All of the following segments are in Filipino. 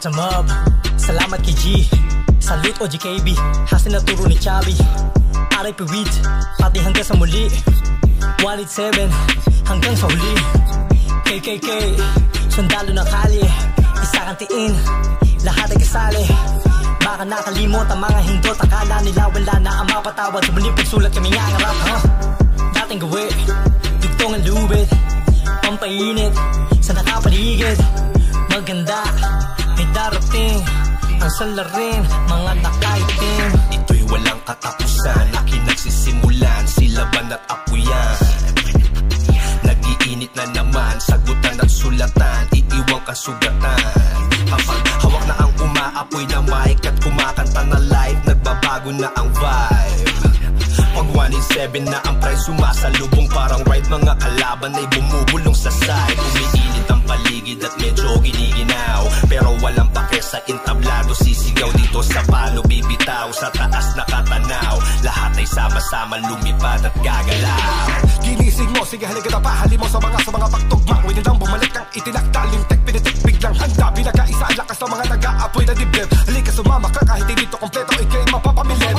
bottom up. Salamat kay G, salute o GKB, hasil na turo ni Chabi. RIP Weed, pati hanggang sa muli. 187, hanggang sa huli. KKK, sundalo ng kali, isa kang tiin, lahat ay kasali. Baka nakalimot ang mga hindot, akala nila wala na ang mapatawad. Sa muling pagsulat kami nga ngarap, dating gawi, dugtong ang lubid, pampainit sa nakapaligid. Maganda, may darating ang salarin, mga nakaitim. Ito'y walang katapusan, akin nagsisimulan, silaban at apuyan. Nag-iinit na naman, sagutan at sulatan, iiwang kasugatan. Kapag hawak na ang umaapoy na mic at kumakanta na live, nagbabago na ang vibe. Pag 187 na ang price, sumasalubong parang ride. Mga kalaban ay bumubulong sa side. Umiinit ang paligid at medyo giniginaw, pero walang pake sa entablado. Sisigaw dito sa palo, bibitaw sa taas nakatanaw. Lahat ay sama-sama lumipad at gagalaw. Ginising mo, sige halika na pahali mo sa mga pagtugma. Winidang bumalik ang itinaktaling tek, pinitik biglang handa. Pinakaisa ang lakas ng mga nag-aapoy na dibdib. Halika sumama ka kahit hindi to kompleto, ikay mapapamilip.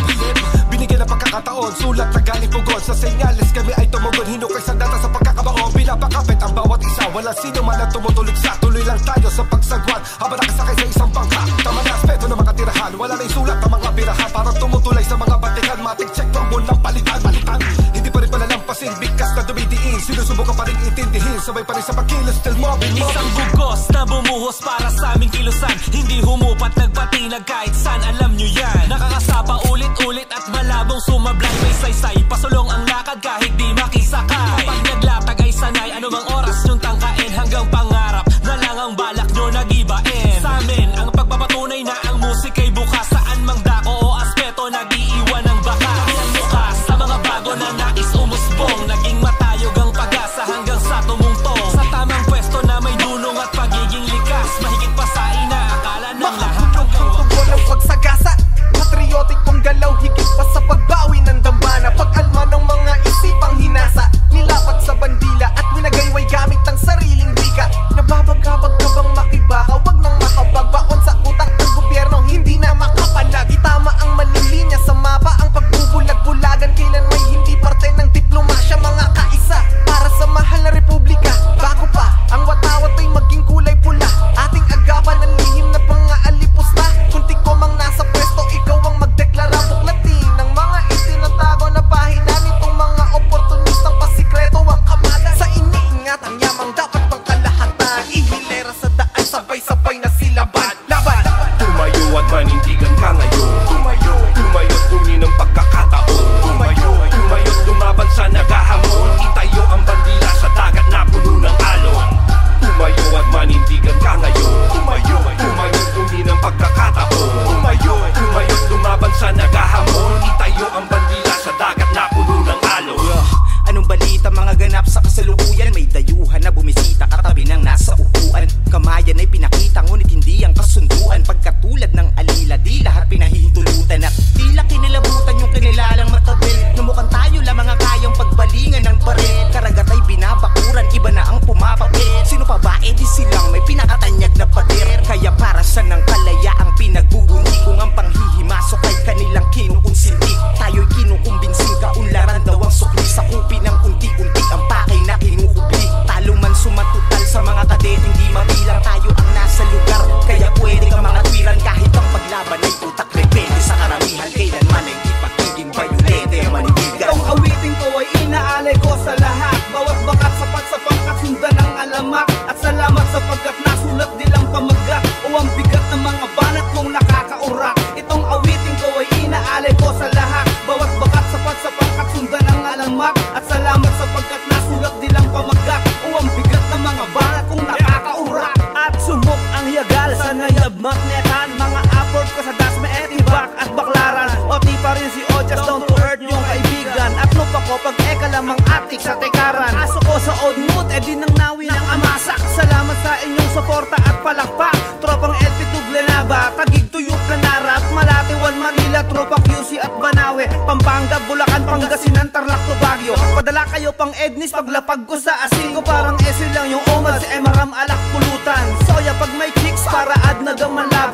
Binigyan ng pagkakataon, sulat na galing pugon. Sa senyales kami ay tumugon, hinukay sa data sa pagkakabaon. Pinapakapit ang bawat isa, wala sino man ang tumutulig sa. Tuloy lang tayo sa pagsagwan, habang nakasakay sa isang bangka. Tama na aspeto ng mga tirahan, wala na yung sulat ng mga birahan. Parang tumutulay sa mga batikan, matik check from ng palitan. Hindi pa rin palalampasin, bigkas na dumidiin. Sinusubukan pa rin intindihin, sabay pa rin sa pagkilos, still mobbing. Isang bugos na bumuhos para sa aming kilusan, hindi humupat, nagpatinag kahit saan, alam nyo yan. Nakakasapa ulit-ulit at malabong sumablay. May saysay, pasulong ang lakad kahit di makisakay. Pag naglatag ay sanay, anumang oras nyong tangkain. Hanggang pangarap na lang ang balak nyo nagibain. Sa amin, ang pagpapatunay na ang musika'y bukas. Saan mang dako o aspeto, nag-iiwan ng bakas. Ang bukas sa mga bago na nais umusbong, naging matayog ang pag-asa hanggang sa tumungtong. Sa tamang pwesto na may dunong at pagiging likas, mahigit pa sa inaakala ng lahat. Tugon ang pagsagasa, patriotic kong galaw, higit pa sa pagbawi ng dambana. Pag-alma ng mga isipang hinasa, nilapat sa bandila at winagayway gamit ang sariling wika. Nababagabag ka bang makibaka? Wag nang makapagbaon sa utak ng gobyerno, hindi na makapalag. Itama ang maling linya sa mapa, ang pagbubulag-bulagan kailan may hindi parte ng diplomasya. Mga kaisa para sa mahal na republika, bago pa ang watawat ay maging kulay pula. Ating agapan ng lihim na pang-aalipusta. Kung tikomang nasa pwesto, ikaw ang magdeklara. Buklatin ng mga itinatago na pahina nitong mga oportunistang pasikreto ang kamada. Sa iniingat ang yamang dapat pang kalahatan, ihilera sa daan, sabay-sabay na silaban. Laban! Tumayo at manindigan ka ngayon. Tumayo at kunin ang pagkakataon. Tumayo at lumaban sa nagahamon. Itayo ang bandila sa dagat na puno ng alon. Tumayo at manindigan ka ngayon. Tumayo at kunin ang pagkakataon. Tumayo at lumaban sa nagahamon. Itayo ang bandila sa dagat na puno ng alon. Anong balita mga ganap sa kasalukuyan? May dayuhan na bumisita katabi ng nasa upuan. Kamayan ay pinakita ngunit hindi ang kasunduan. Pagkatulad ng alila, di lahat pinahihintulutan. At tila kinilabutan yung kinilalang matabil, na mukhang tayo lamang ang kayang pagbalingan ng baril. Karagat ay binabakuran, iba na ang pumapapit. Sino pa ba? E di silang may pinakatanyag na pader. Kaya para sa ng kalayaang pinagbubunyi, kung ang panghihimasok ay kanilang kinukonsinti, tayo'y kinukumbinsing kaunlaran daw ang sukli. Sakupin ng unti-unti ang pakay na kinukubli. Talo man sumatutal sa mga kadet, hindi mabilang tayo ang nasa lugar. Kaya pwede ka mga twiran kahit ang paglaban ay utak. Depende sa karamihan, kailanman ay di pagiging bayulete manibigan. Itong awiting ko ay inaalay ko sa lahat. Bawat bakat sapat sa pangkasundan ng alamat. At salamat sapagkat nasulat nilang pamagat o ang bigat ng mga banat kong nakakaurak. Itong awiting ko ay inaalay ko sa lahat. Bawat bakat sapat sa pangkasundan ng alamat. At salamat sapagkat nasulat nilang pamagat o ang bigat ng mga banat kong nakakaurak. At sumok ang hiyagal sa nayab magnetan. Mga upward ko sa dasme etibak at baklaran. O di pa rin si Ojas down to earth yung kaibigan. At lupa ko pag eka lamang atik sa tekaran. Aso ko sa old mood, edi nang nawi ng amasak. Salamat sa inyong suporta at palakpak. Tropang LP Tuglenaba, Tagig Tuyok Lanarap, Malatiwan, Manila, Tropang QC at Banawe, Pampanga, Bulacan, Pangasinan, Tarlac, Baguio. Padala kayo pang Ednis paglapag ko sa asin ko. Parang esil lang yung omad si Emaram alak pulutan. Soya pag may chicks para ad nagamalab.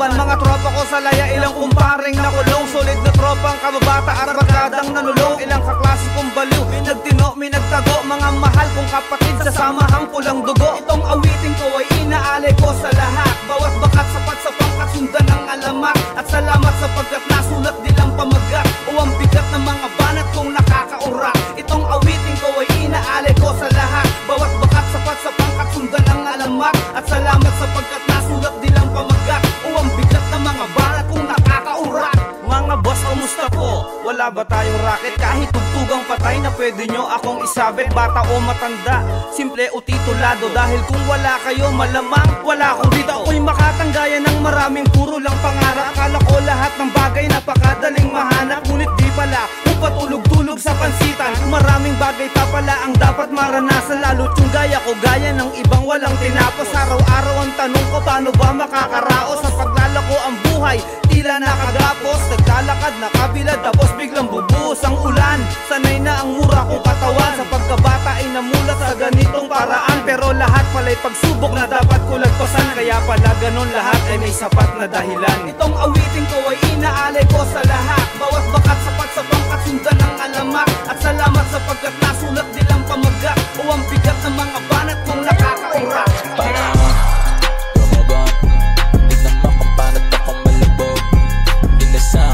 Ilang kumpareng nakulong, solid na tropang kababata at barkadang nanulong. Ilang kaklasikong baliw, minagtino, minagtago, mga mahal kong kapatid sa samahang pulang dugo. Itong awitin ko ay inaalay ko sa lahat, bawat bakat sapat sa pangkat sundan ng alamat. At salamat sapagkat nasulat nilang pamagat o ang bigat ng mga banat kong nakakaurak. Itong awitin ko ay inaalay ko sa lahat, bawat bakat sapat sa pangkat sundan ng alamat. At salamat sapagkat nasulat nilang pamagat o ang bigat ng mga banat kong nakakaurak. Mga boss, kamusta po? Wala ba tayong racket? Kahit tugtugang patay na pwede nyo akong isabit. Bata o matanda, simple o titulado. Dahil kung wala kayo, malamang wala akong dito. Ako'y makatanggaya ng maraming puro lang pangarap. Akala ko lahat ng bagay napakadaling mahanap, ngunit di pala, kung patulog-tulog sa pansitan. Maraming bagay pa pala ang dapat maranasan, lalo't yung gaya ko, gaya ng ibang walang tinapos. Araw-araw ang tanong ko, paano ba makakaraos? Sa paglalako ang buhay, tila nakagapos. Naglalakad, nakabilad, tapos biglang bubuhos ang ulan. Sanay na ang mura kong katawan, sa pagkabata ay namulat sa ganitong paraan. Pero lahat pala'y pagsubok na dapat ko lagpasan, kaya pala ganon lahat ay may sapat na dahilan. Itong awitin ko ay inaalay ko sa lahat, bawat bakat sapat sa pangkat sundan ng alamat. At salamat sapagkat nasulat nilang pamagat o ang bigat ng mga banat kong nakakaurak.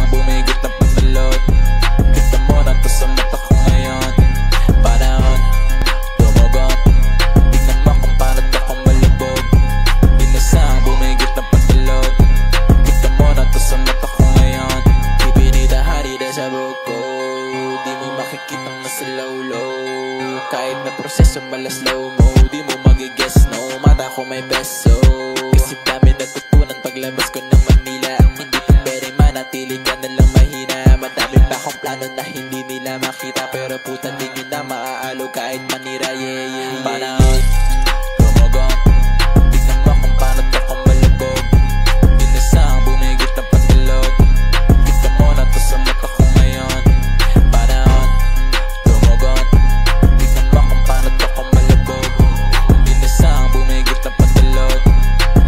Bumigit na patalot, kita mo na to sa mata ko ngayon. Panahon, tumugon, tignan mo kung paano ako malubog. Inasang bumigit na patalot, kita mo na to sa mata ko ngayon. Ipinitahari na sa buko, di mo makikita nasa low-low. Kahit na proseso mala slow mo, di mo magigess no, mata ko may beso. Kasi dami natutunan paglabas ko ng Manila. Hindi pa pwede manatili ka na lang mahina. Madami pa akong plano na hindi nila makita, pero puta di nyo na maaalog kahit manira, yeah, yeah. Panahon, tumugon, tignan mo kung paano ako malubog. Inasang bumigit na patalot, kita mo na to sa mata ko ngayon. Panahon, tumugon, tignan mo kung paano ako malubog. Inasang bumigit na patalot,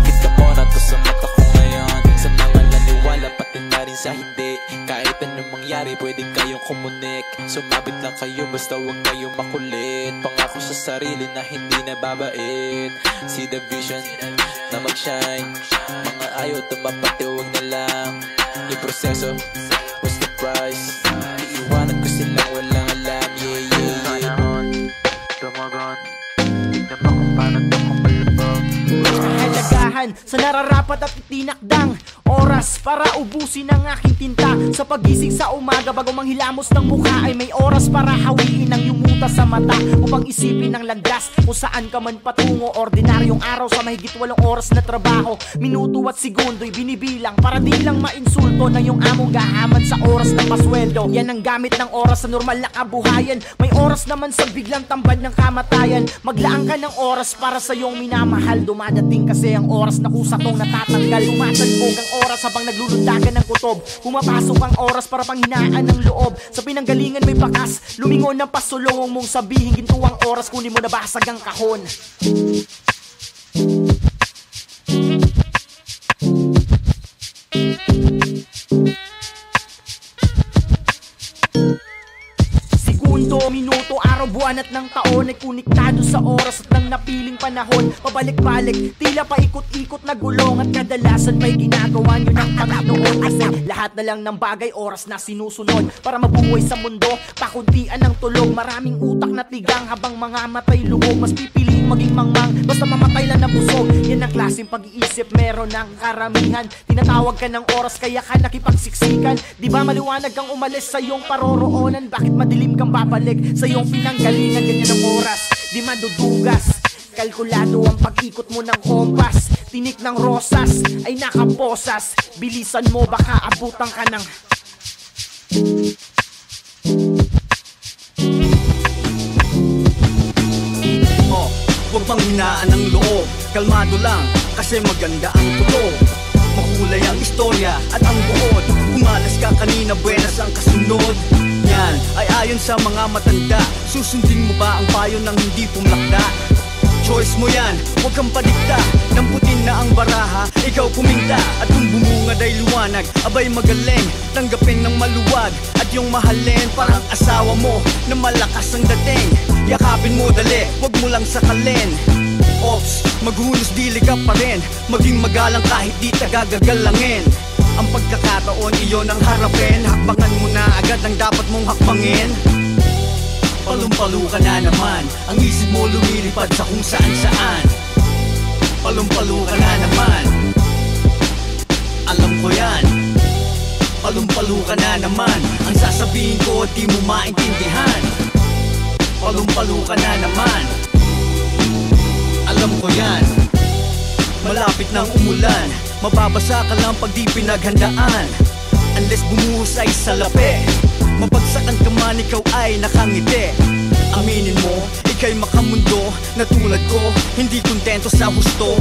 kita mo na to sa mata ko ngayon. Sa mga naniwala pati na rin sa hindi, kahit anong mangyari pwede kayong kumunik. Sumabit lang kayo basta huwag kayong makulit. Pangako sa sarili na hindi nababait. See the vision na mag-shine. Mga ayaw tumapati huwag na lang. Yung proseso, what's the price? Iiwanan ko silang walang alam, yeah, yeah, yeah. Panahon, tumagon, tignan mo kung paano to kung malubog. Halagahan sa nararapat at itinakdang oras para ubusin ang aking tinta. Sa pagising sa umaga bago manghilamos ng mukha ay may oras para hawiin ang yumuta sa mata, upang isipin ang landas kung saan ka man patungo. Ordinaryong araw sa mahigit 8 oras na trabaho, minuto at segundo'y binibilang para di lang mainsulto na yung among gahaman sa oras na pasweldo. Yan ang gamit ng oras sa normal na kabuhayan. May oras naman sa biglang tambad ng kamatayan. Maglaan ka ng oras para sa iyong minamahal. Dumadating kasi ang oras na kusatong natatanggal. Tumatalbog ang oras habang naglulundagan ng kutob. Pumapasok ang oras para panghinaan ng loob. Sa pinanggalingan may bakas, lumingon ng pasulong mong sabihin ginto ang oras, kunin mo na basag ang kahon. Segundo, minuto, araw, buwan at ng taon ay konektado sa oras at ng napiling panahon. Pabalik-balik, tila paikot-ikot na gulong, at kadalasan may ginagawa nyo ng Panginoon. Kasi lahat na lang ng bagay oras na sinusunod para mabuhay sa mundo. Pakuntian ng tulog, maraming utak na tigang habang mga matay lubog. Mas pipiliin maging mangmang basta mamatay lang na busog. Yan ang klaseng pag-iisip meron ng karamihan. Tinatawag ka ng oras kaya ka nakipagsiksikan. Di ba maliwanag kang umalis sa iyong paroroonan? Bakit madilim kang babalik sa iyong pinanggalingan? Ganyan ang oras, di madudugas. Kalkulado ang pag-ikot mo ng kompas. Tinik ng rosas ay nakaposas. Bilisan mo baka abutan ka ng huwag pang hinaan ng loob. Kalmado lang kasi maganda ang tunog. Mahulay ang istorya at ang buod. Umalas ka kanina, buenas ang kasunod. Yan ay ayon sa mga matanda. Susundin mo ba ang payo ng hindi pumlakda? Choice mo yan, huwag kang padikta. Nang putin na ang baraha, ikaw puminta. At kung bumungad ay liwanag, abay magaling. Tanggapin ng maluwag at yung mahalin. Parang asawa mo na malakas ang dating. Yakapin mo dali, huwag mo lang sakalin. Ops, maghunos dili ka pa rin. Maging magalang kahit di tagagagalangin. Ang pagkakataon iyon ang harapin. Hakbangan mo na agad ang dapat mong hakbangin. Palumpalo ka na naman, ang isip mo lumilipad sa kung saan saan. Palumpalo ka na naman, alam ko yan. Palumpalo ka na naman, ang sasabihin ko di mo maintindihan. Palumpalo ka na naman, alam ko yan. Malapit nang umulan, mababasa ka lang pag di pinaghandaan. Unless bumuhos ay salapi, mapagsakan ka man ikaw ay nakangiti. Aminin mo, ika'y makamundo na tulad ko, hindi kontento sa husto.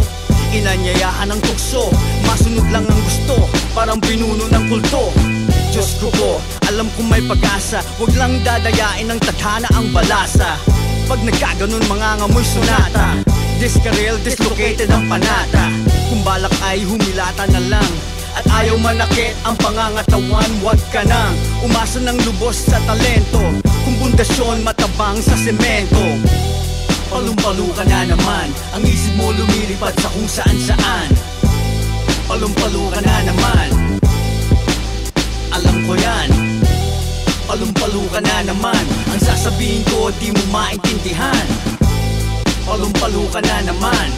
Inanyayahan ng tukso, masunod lang ang gusto, parang binuno ng kulto. Diyos ko po, alam kong may pag-asa, wag lang dadayain ng tadhana ang balasa. Pag nagkaganon mangangamoy sonata, diskarel, dislocated ang panata. Kung balak ay humilata na lang, at ayaw manakit ang pangangatawan, wag ka nang umasa ng lubos sa talento. Kung pundasyon matabang sa semento. Palumpalo ka na naman, ang isip mo lumilipad sa kung saan saan. Palumpalo ka na naman, alam ko yan. Palumpalo ka na naman, ang sasabihin ko di mo maintindihan. Palumpalo ka na naman,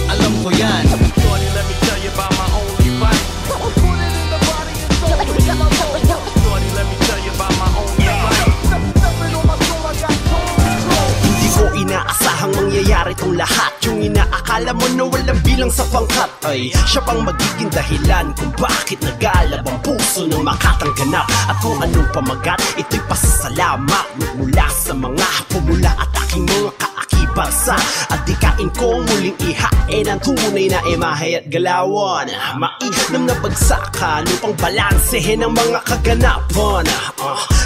alam ko yan. Shorty, let me tell you about my only right. Put it in the body and soul. Shorty, let me tell you about my only right. Stepping on my soul, I got control. Hindi ko inaasahang mangyayari tong lahat. Yung inaakala mo na walang bilang sa pangkat ay siya pang magiging dahilan kung bakit nagalab ang puso ng makatangganap. At kung anong pamagat, ito'y pasasalamat mula sa mga pumula at aking mga kaakibasa. At dikain kong muling ihain ang tunay na imahe at galawan. Mainam na bagsakan upang balansehin ang mga kaganapan.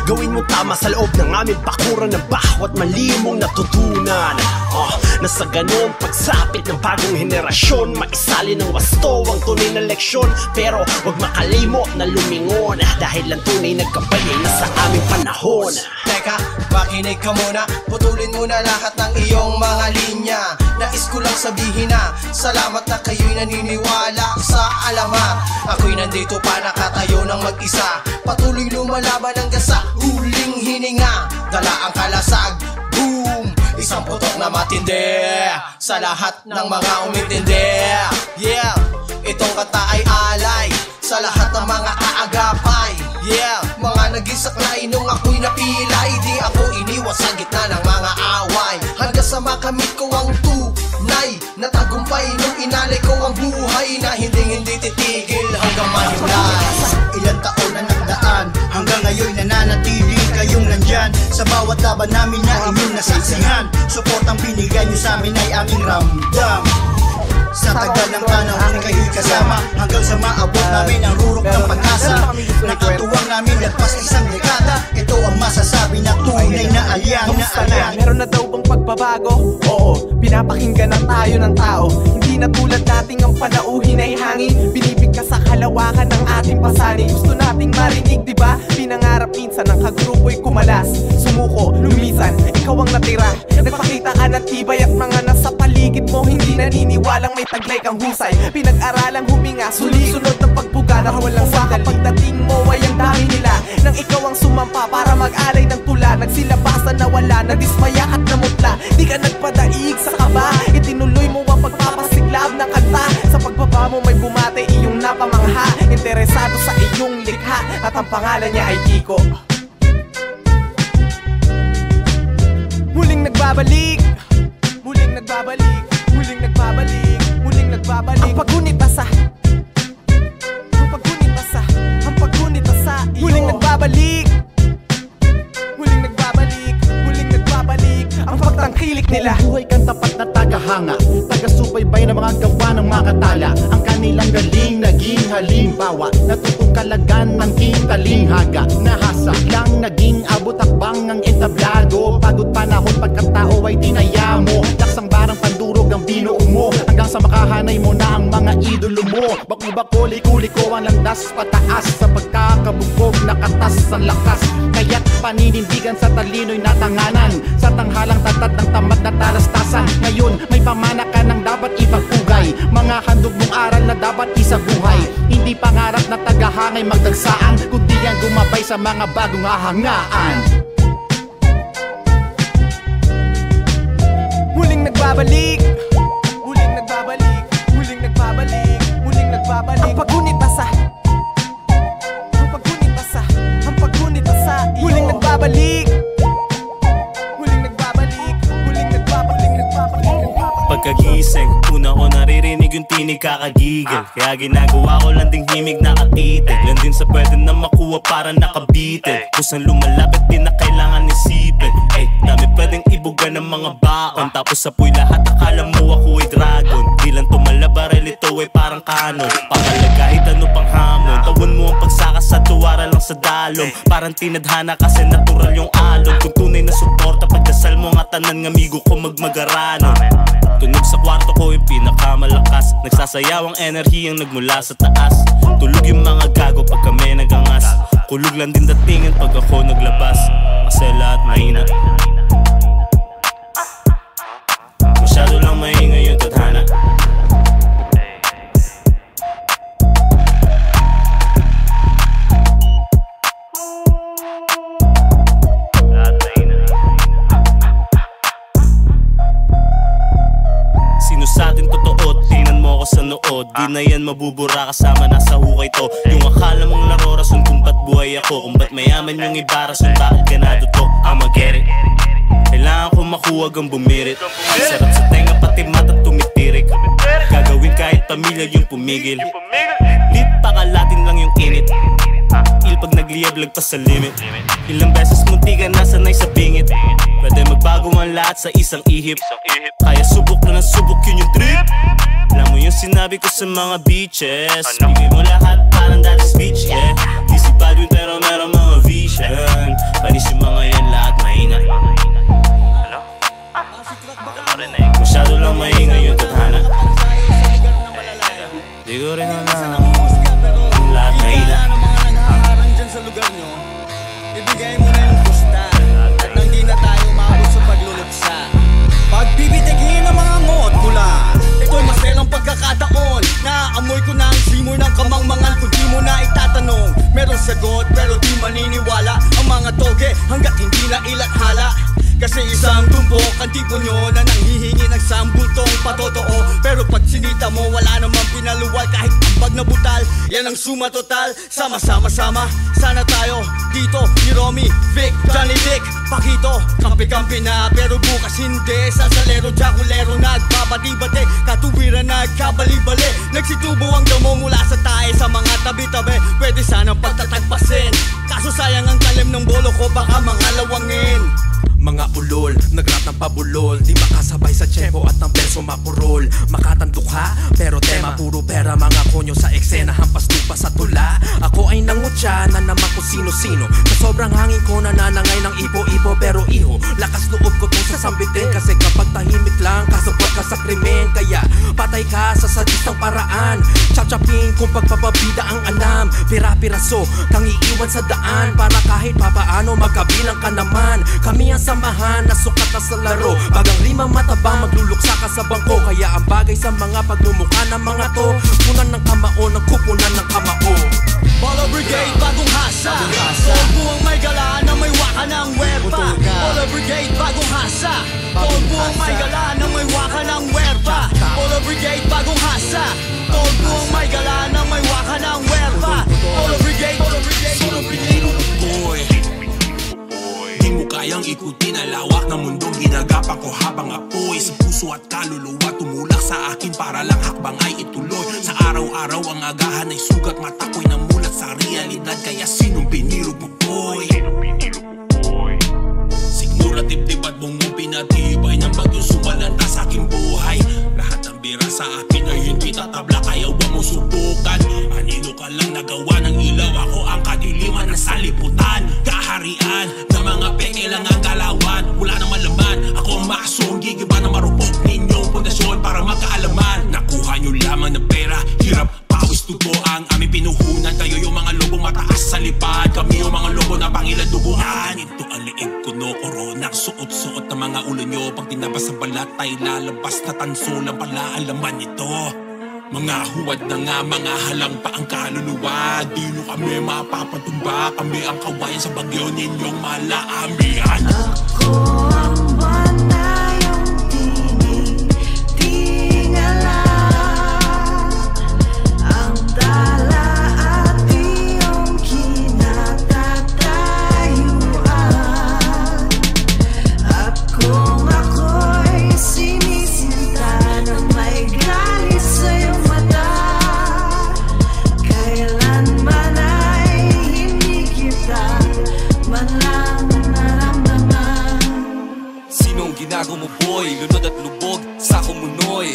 Gawin mo tama sa loob ng aming bakuran ng bawat mali mong natutunan. Na sa ganun pagsapit ng bagong henerasyon, maisali ng wasto ang tunay na leksyon. Pero wag makalimot na lumingon, dahil ang tunay nagkabayay na sa aming panahon. Teka, makinig ka muna, putulin mo na lahat ng iyong mga linya. Nais ko lang sabihin na salamat na kayo'y naniniwala sa alamat. Ako'y nandito pa nakatayo ng mag-isa, patuloy lumalaban hanggang sa huling hininga. Dala ang kalasag, boom, isang putok na matindi sa lahat ng mga umitindi. Yeah, itong kanta ay alay sa lahat ng mga kaagapay. Yeah, mga naging saklay nung ako'y napilay. Di ako iniwas sa gitna ng mga away, hanggang sa makamit ko ang tunay na tagumpay nung inalay ko ang buhay na hindi titigil hanggang mahimlay. Ilang taon na nagdaan, hanggang ngayon nananatili kayong nandyan sa bawat laban namin na inyong nasaksihan. Suportang binigay nyo sa amin ay aming ramdam. Sa tagal ng panahon kayo'y kasama, hanggang sa maabot namin ang rurok ng pag-asa. Nakatuwang namin lagpas isang dekada, ito ang masasabi na tunay na alyan. Kamusta na? Meron na daw bang pagbabago? Oo, pinapakinggan na tayo ng tao. Hindi na tulad nating ang panauhin ay hangin. Binibigkas sa kalawakan ng ating pasanin. Gusto nating marinig, diba? Pinangarap minsan ang kagrupo'y kumalas. Sumuko, lumisan, ikaw ang natira. Nagpakita ka ng tibay at mga nasa paligid mo hindi naniniwalang may taglay kang husay. Pinag-aralang huminga, sunod ng pagbuga na walang saka. Pagdating mo ay ang dami nila nang ikaw ang sumampa para mag-alay ng tula. Nagsilabasan na wala, nadismaya at namutla. Di ka nagpadaig sa kaba, itinuloy mo ang pagpapasiklab ng kanta. Sa pagbaba mo may bumate iyong napamangha, interesado sa iyong likha at ang pangalan niya ay Kiko. Muling nagbabalik, muling nagbabalik, muling nagbabalik, muling nagbabalik. Ang paggunit-asa, ang paggunit-asa, ang paggunit-asa iyo. Muling nagbabalik, muling nagbabalik, muling nagbabalik. Ang pagtangkilik nila. Buhay kang tapat na tagahanga, taga-subaybay ng mga gawa ng mga katala. Ang kanilang galing naging halimbawa, natutong kalagan ng kintalinghaga. Nahasa lang naging abot akbang ang entablado. Pagod panahon pagkatao ay dinaya mo, Bako-bako, liko-liko ang landas pataas sa pagkakabugbog na katas sa lakas. Kaya't paninindigan sa talino'y natanganan, sa tanghalang tatad ng tamad na talastasan. Ngayon may pamana ka ng dapat ipagpugay, mga handog mong aral na dapat isabuhay. Hindi pangarap na tagahangay magdagsaan, kundi ang gumabay sa mga bagong hahangaan. Muling nagbabalik, muling nagbabalik, muling nagbabalik, muling nagbabalik. Ang paggunit asa, ang paggunit asa, ang paggunit asa. Muling nagbabalik, muling nagbabalik, muling nagbabalik, nagbabalik. Pagkagising, una ko naririnig yung tinig kakagigil. Kaya ginagawa ko lang ding himig nakatitig. Lang din sa pwede na makuha para nakabitin. Kusang lumalapit din na kailangan isipin. Dami pwedeng ibuga ng mga baon. Tapos apoy lahat akala mo ako ay dragon. Di lang tumalabaril ito ay parang kanon. Pakalag kahit ano pang hamon. Tawon mo ang pagsaka sa tuwara lang sa dalong. Parang tinadhana kasi natural yung alon. Kung tunay na suporta pagdasal mo nga tanan ng amigo ko magmagarano. Tunog sa kwarto ko yung pinakamalakas. Nagsasayaw ang enerhiyang nagmula sa taas. Tulog yung mga gago pag kami nagangas. Kulog lang din datingan pag ako naglabas. Kasi lahat mahina. Masyado lang maingay yung tadhana. Sino sa atin totoo? Tingnan mo ako sa nood. Di na yan mabubura kasama nasa hukay to. Yung akala mong laro rason kung ba't buhay ako. Kung ba't mayaman yung iba rason bakit ganado to. I'ma get it. Kailangan ko makuwag ang bumirit. Sarap sa tenga pati mata tumitirik. Gagawin kahit pamilya yung pumigil. Di pakalatin lang yung init. Il pag nagliyab lagpas sa limit. Ilang beses munti ka nasanay sa bingit. Pwede magbago ang lahat sa isang ihip. Kaya subok na ng subok yun yung trip. Alam mo yung sinabi ko sa mga beaches. Bigay mo lahat parang dati speech, yeah. Di si Baldwin pero meron mga vision. Panis yung mga yan lahat mahina. Masyado lang maingay yung tadhana. Di ko rin alam lahat mahina. Sa lugar nyo, ibigay mo na yung pusta at nang di na tayo maabot sa pagluluksa. Pagbibitigin ang mga ngot mula, ito'y maselang pagkakataon. Naaamoy ko na ang simoy ng kamangmangan. Kung di mo na itatanong, meron sagot pero di maniniwala ang mga toge hanggat hindi na ilathala. Kasi isang tumpok ang tipo nyo na nanghihingi ng sambultong patotoo. Pero pag sinita mo wala namang pinaluwal kahit ambag na butal. Yan ang suma total, sama-sama-sama. Sana tayo dito ni Romy, Vic, Johnny Dick, Pakito. Kampi-kampi na pero bukas hindi. Sasalero, jakulero, nagbabati-bati. Katuwiran, nagkabali-bali. Nagsitubo ang damo mula sa tae sa mga tabi-tabi. Pwede sanang pagtatagpasin, kaso sayang ang talim ng bolo ko baka mga lawangin. Mga ulol, nagrat ng pabulol. Di makasabay sa tiyempo at ng perso mapurol. Makatandukha, pero tema puro pera. Mga konyo sa eksena, hampas lupa sa tula. Ako ay nangutya na naman kung sino-sino. Sa sobrang hangin ko nananangay ng ipo-ipo. Pero iho, lakas loob ko itong sasambitin. Kasi kapag tahimik lang, kasabot ka sa krimen. Kaya patay ka sa sadistang paraan. Chap-chapin kung pagpapabida ang anam. Pira-piraso, kang iiwan sa daan. Para kahit papaano magkabilang ka naman. Kami ang samahan na sukat na sa laro. Bagang limang matabang magluluksa ka sa bangko. Kaya ang bagay sa mga pagmumukha ng mga to, punan ng kamao, ng kupunan ng kamao. Polo Brigade, bagong hasa. Buong may gala na may waka ng werpa. Polo Brigade, bagong hasa. Buong may gala na may waka ng werpa. Polo Brigade, bagong hasa. Buong may gala na may waka ng werpa. Polo Brigade, Polo Brigade, Polo Brigade. Boy, di mo kayang ikutin ang lawak ng mundong ginagapan ko habang apoy. Sa puso at kaluluwa tumulak sa akin para lang hakbang ay ituloy. Sa araw-araw ang agahan ay sugat, mata ko'y namulat sa realidad. Kaya sinong binirog mo, boy? Sigmura dibdib at bungong pinatibay ng bagyong sumalanta sa aking buhay. Lahat ng bira sa akin ay hindi tatabla, kaya huwag mo subukan. Anino ka lang nagawa ng ilaw, ako ang kadiliman na saliputan. Kaharian ng mga peke lang ang galawan. Wala namang laman, ako ang maasong gigiba na marupok ninyong pundasyon para magkaalaman. Nakuha nyo lamang ng pera, hirap, pawis Suot ng mga ulo nyo, pang tinabas sa balat ay lalabas na tanso lang pala alaman ito. Mga huwad na nga, mga halang pa ang kaluluwa. Di nyo kami mapapatumba, kami ang kawayan sa bagyo ninyong malaamihan. Ako ang banayong tingala, ang dala at iyong kinatatayuan. At kung ako'y sinisinta ng may galit sa iyong mata, kailanman ay hindi kita man lang naramdaman. Sinong ginago mo boy, lunod at lubog sa kumunoy?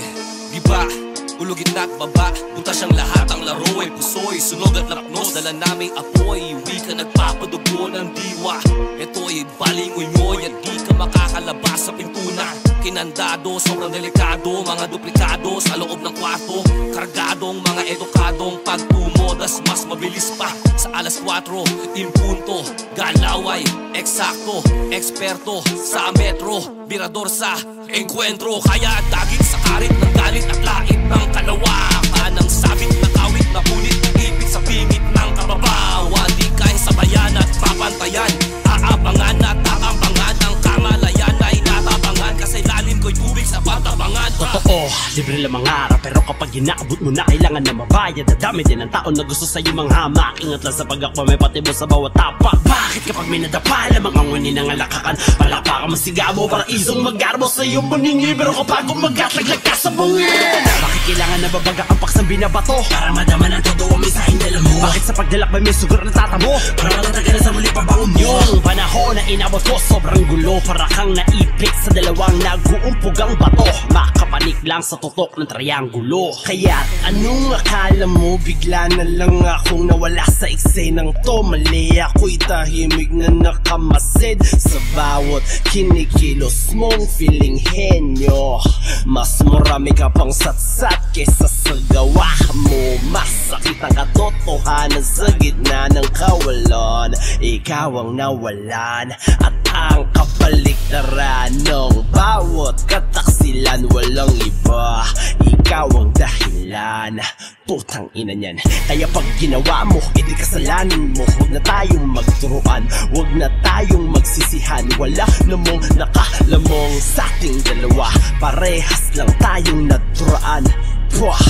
Diba, ulugit na at baba, punta siyang lahat ang laro ay pusoy. Sunog at lapnos, dala naming apoy, uwi ka nagpapadugo ng diwa. Ito'y balingoy nyoy at di ka makakalabas sa pintunan. Kinandado, sobrang delikado, mga duplikado sa loob ng kwarto. Kargadong mga edukadong pagtumodas, mas mabilis pa sa alas 4 impunto. Galaway, eksakto, eksperto sa metro, birador sa enkwentro. Kaya dagig sa karit ng galit at lait ng kalawakan, ng sabit na kawit na punit ng ipit sa bingit ng kababawa. Di kaya sabayan at papantayan, aabangan at aabangan ang kamalayan ay natabangan, kasi lalim ko'y tubig sa patabangan. Totoo, libre lang mangarap, pero kapag inaabot mo na kailangan na mabayad. Dadami din ang taon na gusto sa'yo manghamak. Ingat lang sa pag-akwa, may patibos sa bawat tapak. Bakit kapag may nadapa, lamang ang wani ng alakakan, palakpakan masiga mo, para isong mag-arbo sa'yo maningi. Pero kapag umagat-laglag ka sa bungin, bakit kailangan na babagak ang paksang binabato, para madama ng todo ang mensaheng dala mo? Bakit sa pagdalakbay may sugar na tatamo, para matatagal sa muli pabangon mo? Yung panahon na inabot ko sobrang gulo, para kang naipit sa dalawang nag-uumpugang bato. Makapanik lang sa tutok ng triangulo. Kaya't anong akala mo, bigla na lang akong nawala sa eksenang to? Mali, ako'y tahimik na nakamasid sa bawat kinikilos mong feeling henyo. Mas marami ka pang satsat kesa sa gawa mo. Masakit ang katotohanan sa gitna ng kawalan. Ikaw ang nawalan at ang kabaliktaran ng bawat kataksilan. Walang iba, ikaw ang dahilan. Putang ina niyan, kaya pag ginawa mo, edi kasalanan mo. Huwag na tayong magturuan, huwag na tayong magsisihan. Wala namang nakalamong sa ating dalawa, parehas lang tayong naturaan. Pwah,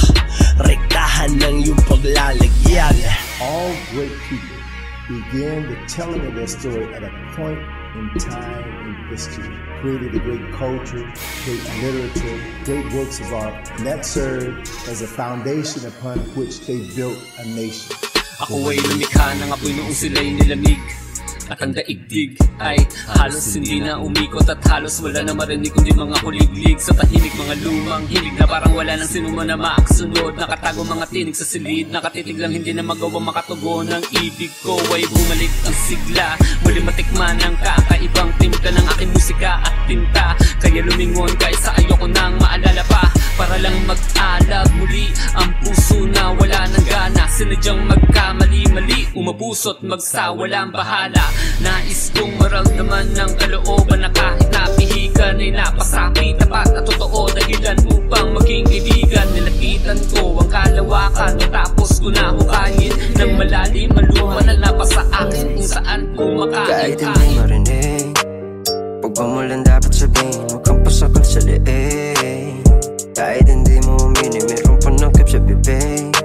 rektahan ng iyong paglalagyan. All great people began the telling of their story at a point in time in history. Created a great culture, great literature, great works of art, and that served as a foundation upon which they built a nation. Ako ay lumikha ng apoy noong sila'y nilamig, at ang daigdig ay halos hindi na umikot, at halos wala na marinig kundi mga kuliglig sa tahimik, mga lumang hilig na parang wala nang sinuma na makasunod. Nakatago mga tinig sa silid, nakatitig lang hindi na magawa makatugon. Ang ibig ko ay bumalik ang sigla, muli matikman ang kakaibang timpla ng aking musika at tinta. Kaya lumingon kahit sa ayoko nang maalala pa, para lang mag-alag muli ang puso na wala nang gana. Sinadyang magkamali-mali, umabuso't magsawalang bahala. Nais kong maramdaman ng kalooban na kahit napihikan ay napasakit, tapat at totoo, dahilan upang maging kaibigan. Nilapitan ko ang kalawakan, matapos ko na hukayin ng malalim ang lupa na napasa akin, kung saan ko makain. Kahit hindi marinig, pagpamulan dapat sabihin, huwag kang pasakal sa leeg. Kahit hindi mo umini, meron panangkip sa bibig.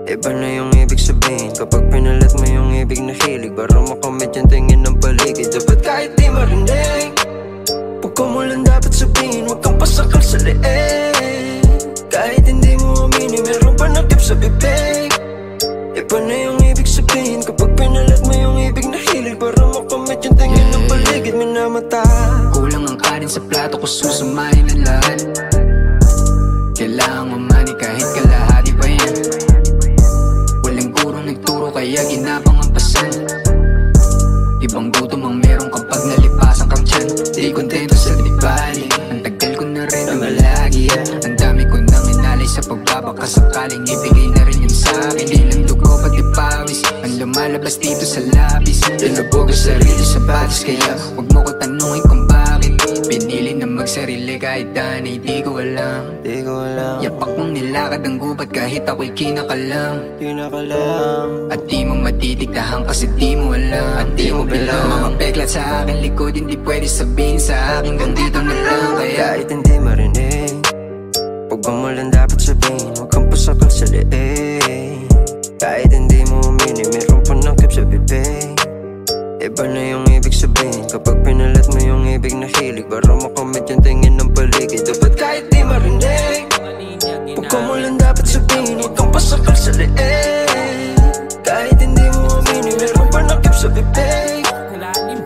Iba na yung ibig sabihin kapag pinalat mo yung ibig na hilig, para makamit yung tingin ng paligid. Dapat kahit di marinig, pagkamulan dapat sabihin, huwag kang pasakal sa leeg. Kahit hindi mo umini, meron panangkip sa bibig. Iba na yung ibig sabihin kapag pinalat mo yung ibig na hilig, para makamit yung tingin ng paligid. Minamata, kulang ang kanin sa plato ko, susamahin ang lahat. Kailangan mamani kahit kalahati pa yan. Walang gurong nagturo kaya ginapang ang pasan. Ibang gutom ang meron kapag nalipasan kang tiyan. Di kontento sa dibali, ang tagal ko na rin ang malagi. Ang dami ko nang inalay sa pagbabaka, sakaling ibigay na rin yun sa'kin. Ilang dugo pati pawis ang lumalabas dito sa labis. Tinubog ang sarili sa batis, kaya huwag mo ko tanungin kung bakit. kahit daan ay di ko alam. Yapak mong nilakad ang gubat kahit ako'y kinakalam. At di mo matitigdahan kasi di mo alam. At di mo bilang mga peklat sa akin likod, hindi pwede sabihin sa akin ganito na lang. Kaya kahit hindi marinig, pag bamulan dapat sabihin, huwag kang pasakal sa leeg. Kahit hindi mo umini, meron pa nakip sa bibig. Iba na yung ibig sabihin kapag pinalat mo yung ibig na hilig, para makamit yung tingin ng paligid. Dapat kahit di marinig, pag bamulan dapat sabihin, huwag kang pasakal sa leeg. Kahit hindi mo umini, meron pa nakip sa bibig.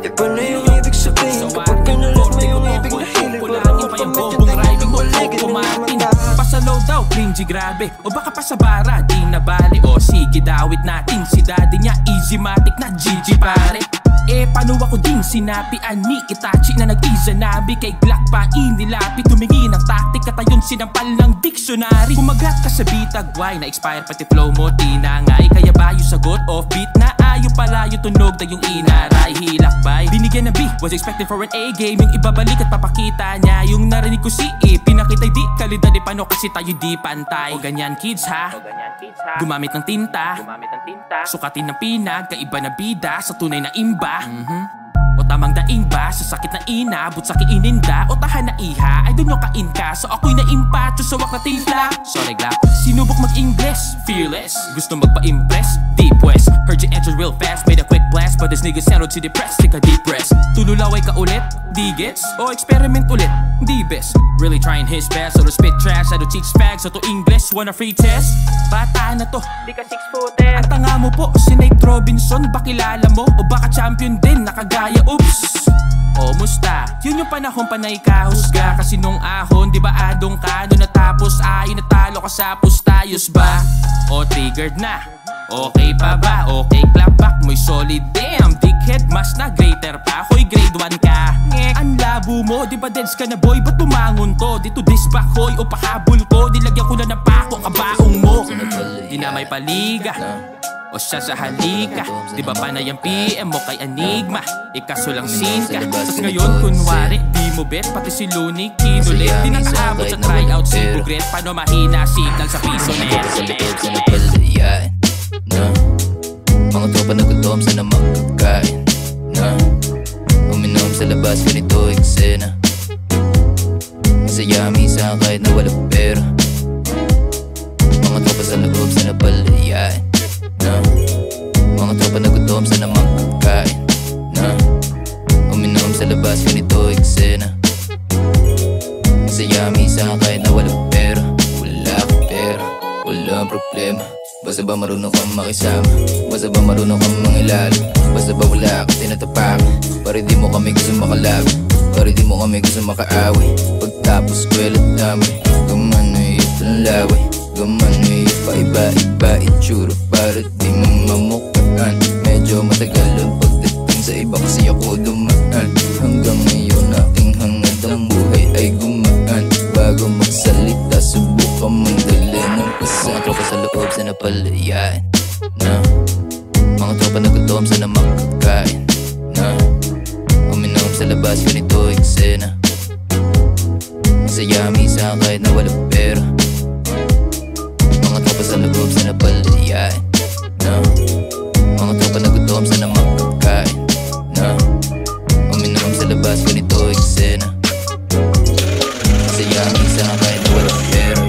Iba na yung ibig sabihin kapag pinalat mo yung ibig na hilig, para makamit yung tingin ng paligid. Pasalaw daw, cringy grabe. O baka pa sa bara, di na bali. O sige, dawit natin si daddy niya, easy matic na GG pare. Eh paano ako din sinapian ni Itachi na nag-izanabi kay Glock pa inilapi. Tumingin ng taktik at ayun sinampal ng dictionary. Kumagat ka sa bitag, why na-expire pati flow mo tinangay. Kaya ba yung sagot offbeat na ayaw pala yung tunog na yung inaray. Hilakbay, binigyan ng B, was expecting for an A game. Yung ibabalik at papakita niya yung narinig ko si E. Pinakita'y di kalidad, di paano kasi tayo di pantay. O ganyan kids ha, gumamit ng tinta, sukatin ng pinag, kaiba na bida sa tunay na imba. O tamang daing ba sa sakit na inabot sa kiininda, o tahan na iha ay dun yung kain ka. So ako'y naimpacho sa wak na timpla. Sorry Glock, sinubok mag-Ingles, fearless, gusto magpa-impress. Deep West, heard you entered real fast, made a quick blast, but this nigga sounded too depressed. Take a deep breath, tululaway ka ulit, di gets, o experiment ulit, di best. Really trying his best, so to spit trash, I don't teach fags, so to English, wanna free test. Bata na to, di ka 6-footer. Ang tanga mo po, si Nate Robinson, ba kilala mo? O baka champion din, nakagaya, oops. O musta, yun yung panahon pa na ikahusga. Kasi nung ahon, di ba adong ka? Doon natapos ay natalo ka sa pustayos ba? O triggered na, okay pa ba? Okay clap back mo'y solid, damn dickhead, mas na greater pa. Hoy grade 1 ka, ngek. Ang labo mo, di ba dance ka na boy? Ba't bumangon to? Dito disback hoy o pahabol ko. Dilagyan ko na ng pako ang kabaong mo. Di na may paliga o siya sa halika, di ba panay ang PM mo kay Enigma? Ikaso lang scene ka, tas ngayon kunwari di mo bet, pati si Looney kinulit. Di nakaabot sa tryout si Bugret, paano mahina signal sa piso net. Sa likod sa napalayan na mga tropa nagutom sa na magkakain na uminom sa labas ganito eksena. Masaya minsan kahit na wala pera. Mga tropa sa loob sa napalayan na mga tropa nagutom sa na magkakain na uminom sa labas ganito eksena. Masaya minsan kahit na wala pera. Wala akong pera, walang problema. Basta ba marunong kang makisama, basta ba marunong kang mangilalim, basta ba wala kang tinatapakan. Para di mo kami gusto makalaban, para di mo kami gusto makaaway. Pagtapos kwela't damay, gamano'y itong laway, gamano'y paiba-iba itsura para di mo mamukaan. Medyo matagal ang pagdating sa iba kasi ako dumaan. Hanggang ngayon aking hangad ang buhay ay gumaan. Bago magsalita subukan mong dali ng pasa. Mga tropa sa loob sa napalayan na mga tropa nagutom sa na makakain na uminom sa labas ganito eksena. Masaya minsan kahit na wala pera. Mga tropa sa loob sa napalayan na mga tropa nagutom sa na makakain na uminom sa labas ganito eksena. Masaya minsan kahit na wala pera.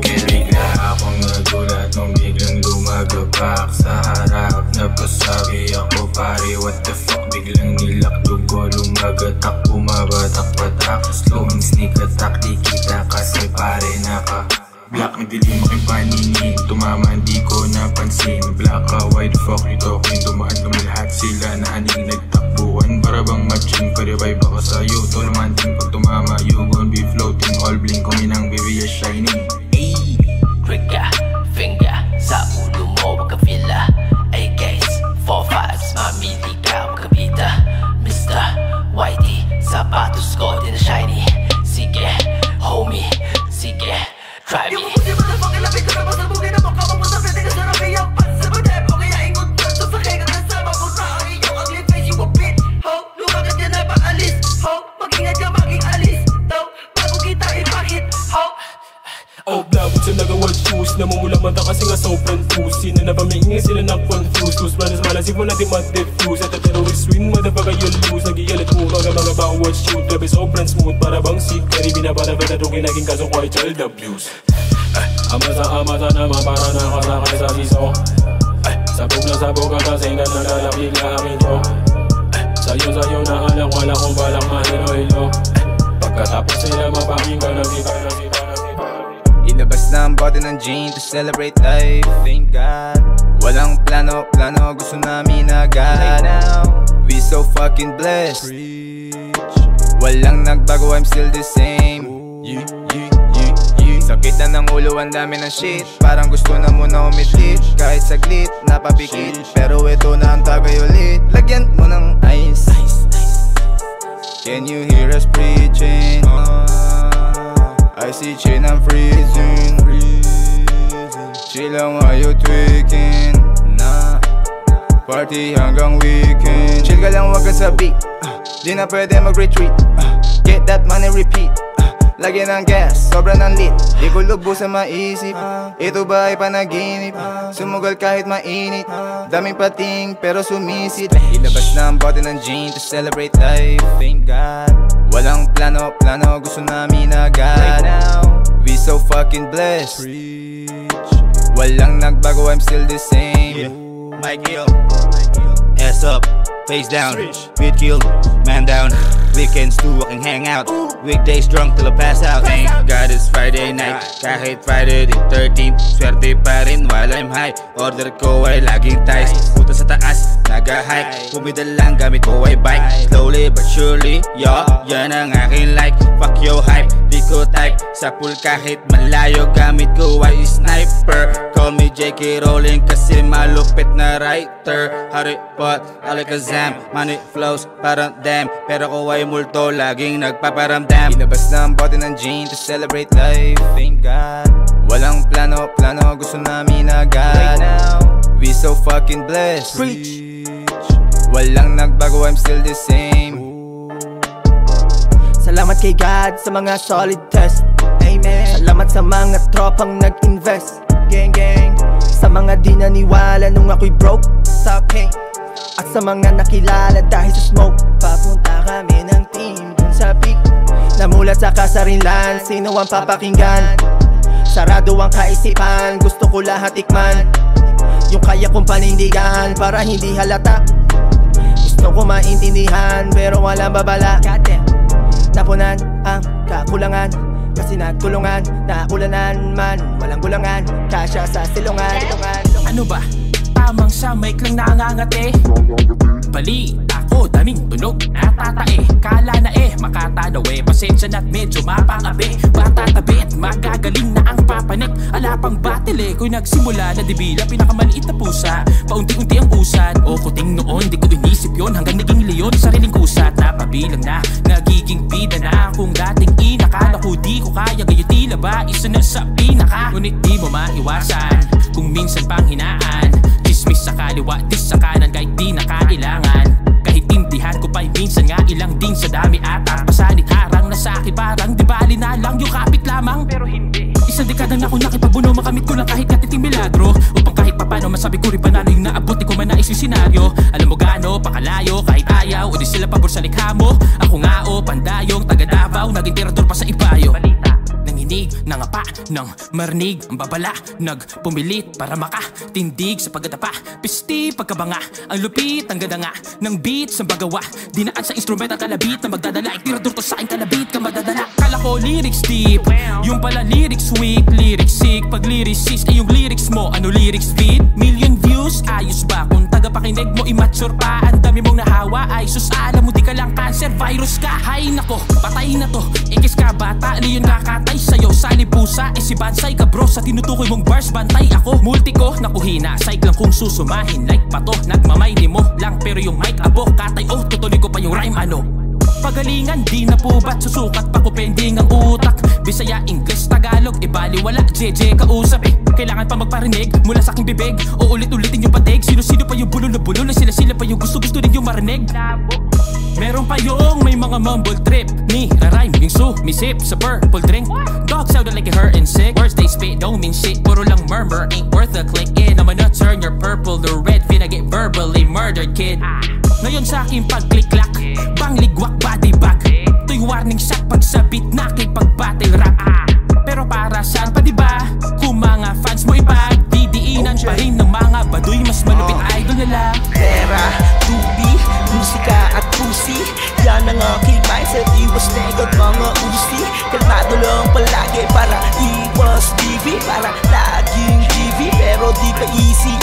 Bigla akong nagulat nung biglang lumagapak sa harap. Napasabi ako pare what the fuck. Biglang nilakdog ko lumagatak, bumabatak patak. Slow and sneak attack, di kita kasi pare naka black na dilim aking paningin. Tumama hindi ko napansin. Black ka, why the fuck you talking? Dumaan kami lahat sila na aning nagtakbuhan. Para bang matching, pa-revive ako sa'yo. Tulamanting pag tumama, you gon' be floating. All bling ko minang baby is shining. Ayy, trigger, finger sa ulo mo, wag ka fila. Ay guys, 4-5s, mami di ka magkabita. Mr. Whitey, sapatos ko din na shiny. Sige, homie, sige, try me. Maging alis, ho, mag-ingat ka, maging alis. Daw, bago kita sa nagawa shoes. Namumula mata kasi nga sobrang pussy. Na napamingin sila ng confused. Who's brothers malasip mo natin ma-diffuse. At terrorist win, motherfucker you'll lose. Nag-iyalit mo ka mga bawat shoot. Grabe sobrang smooth, para bang seed. Karibina para vetadong naging kaso ko ay child abuse. Amasa naman para nakasakay sa siso. Sabog na sabog ang kasing na nalalapig na amin ko. Sayo na anak, wala kong balak mahilo-hilo. Pagkatapos sila mapakinggan ng kita. Inabas na ang bote ng gin to celebrate life, thank God. Walang plano, gusto namin agad. We so fucking blessed. Walang nagbago, I'm still the same. Sakit na ng ulo, ang dami ng shit. Parang gusto na muna umitit. Kahit saglit, napapikit. Pero ito na ang tagay ulit. Lagyan mo ng ice. Can you hear us preaching? I see chin, I'm freezing. Chill lang, why you tweaking? Nah, party hanggang weekend. Chill ka lang, wag ka sa beat. Di na pwede mag-retreat. Get that money, repeat. Lagi ng gas, sobrang ng lit. Di ko lubos sa maisip. Ito ba ay panaginip? Sumugal kahit mainit. Daming pating pero sumisit. Ilabas na ang bote ng gin to celebrate life, thank God. Walang plano, gusto namin agad. We so fucking blessed. Walang nagbago, I'm still the same. Mike Hill, ass up, face down, beat killed, man down. Weekends too, I can hang out. Weekdays drunk till I pass out. Thank God it's Friday night. Kahit Friday the 13th, swerte pa rin while I'm high. Order ko ay laging ties. Puta sa taas, naga-hike. Pumidal lang gamit ko ay bike. Slowly but surely, yo, yan ang aking like. Fuck yo hype, di ko type. Sa pool kahit malayo, gamit ko ay sniper. Call me J.K. Rowling kasi malupit na writer. Harry Potter, Alakazam, money flows parang dam. Pero ko ay multo, laging nagpaparamdam. Inabas na ang bote ng gin to celebrate life, thank God. Walang plano, gusto namin agad. We so fucking blessed. Walang nagbago, I'm still the same. Salamat kay God sa mga solid test. Amen. Salamat sa mga tropang nag-invest. Gang gang. Sa mga di naniwala nung ako'y broke sa pain. At sa mga nakilala dahil sa smoke. Papunta kami ng team dun sa peak. Namulat sa kasarinlan, sino ang papakinggan? Sarado ang kaisipan, gusto ko lahat tikman. Yung kaya kong panindigan para hindi halata. Gusto ko maintindihan pero walang babala. Napunan ang kakulangan kasi nagtulungan, nakulanan man. Walang kulangan, kasya sa silungan. Ano ba? Tamang sa mic lang nangangate. Bali, ako daming tunog natatae. Kala na makatanawe. Pasensya na't medyo mapangabi. Batatabi at magagaling na ang papanik. Ala pang battle kung nagsimula na dibila. Pinakamaliit na pusa, paunti-unti ang usad. O kuting noon, di ko inisip yon. Hanggang naging leon, sariling kusat. Napabilang na, nagiging bida na. Kung dating inakala ko di ko kaya, gayo tila ba isa na sa pinaka. Ngunit di mo maiwasan kung minsan pang hinaan. Dismiss sa kaliwa, dis sa kanan kahit di na kailangan. Kahit tindihan ko pa'y minsan nga ilang din sa dami ata. Pasanit harang na sa'kin parang di bali na lang yung kapit lamang. Pero hindi, isang dekada na akong nakipabuno. Makamit ko lang kahit natiting milagro. Upang kahit papano masabi ko rin panalo yung naabot. Di ko man nais yung senaryo. Alam mo gaano, pakalayo kahit ayaw. O di sila pabor sa likha mo. Ako nga pandayong taga Davao. Naging tirador pa sa ibayo. Nanginig, nangapa, nang marinig ang babala. Nagpumilit para makatindig sa pagdadapa. Pisti, pagkabanga, ang lupit, ang ganda nga ng beat sa bagawa. Dinaan sa instrument at kalabit na magdadala. Itirador to sa aking kalabit ka madadala. Kala ko lyrics deep, yung pala lyrics weak. Lyrics sick, pag lyricist ay yung lyrics mo. Ano lyrics feed? Million views, ayos ba? Kung tagapakinig mo immature pa. Ang dami mong nahawa, ay sus alam mo di ka lang cancer, virus ka. Hay nako, patay na to. Ikis ka bata, ano yun kakatay sa'yo? Sali pusa, si Bansay ka bro. Sa tinutukoy mong bars, bantay ako. Multi ko, nakuhina, psych lang kung susumahin. Like pato, nagmamayli mo lang. Pero yung mic abo, katay oh, tutuloy ko pa yung rhyme ano. Pagalingan, di na po ba't susukat pa ko pending ang utak. Bisaya, English, Tagalog, ibaliwala, JJ kausap kailangan pa magparinig mula sa aking bibig. O ulit-ulitin yung patig. Sino-sino pa yung bulol na bulol. Sila-sila pa yung gusto-gusto rin yung marinig. Meron pa yung may mga mumble trip ni rhyme yung sumisip sa purple drink. Dogs sounded like her and sick. Words they spit don't mean shit. Puro lang murmur, ain't worth a click in. I'm gonna turn your purple to red. Finna get verbally murdered, kid. Ngayon sa aking pag-click-clack, bang ligwak body bag. To'y warning shot pag sabit na kipag battle rap. Pero para saan pa diba? Kung mga fans mo ipagdidiinan pa rin ng mga baduy, mas malupit idol nila. Pera, tubi, musika at pusi, yan ang aking mindset. Iwas negot mga usi, kalmado lang palagi para iwas TV. Para laging TV, pero di pa easy.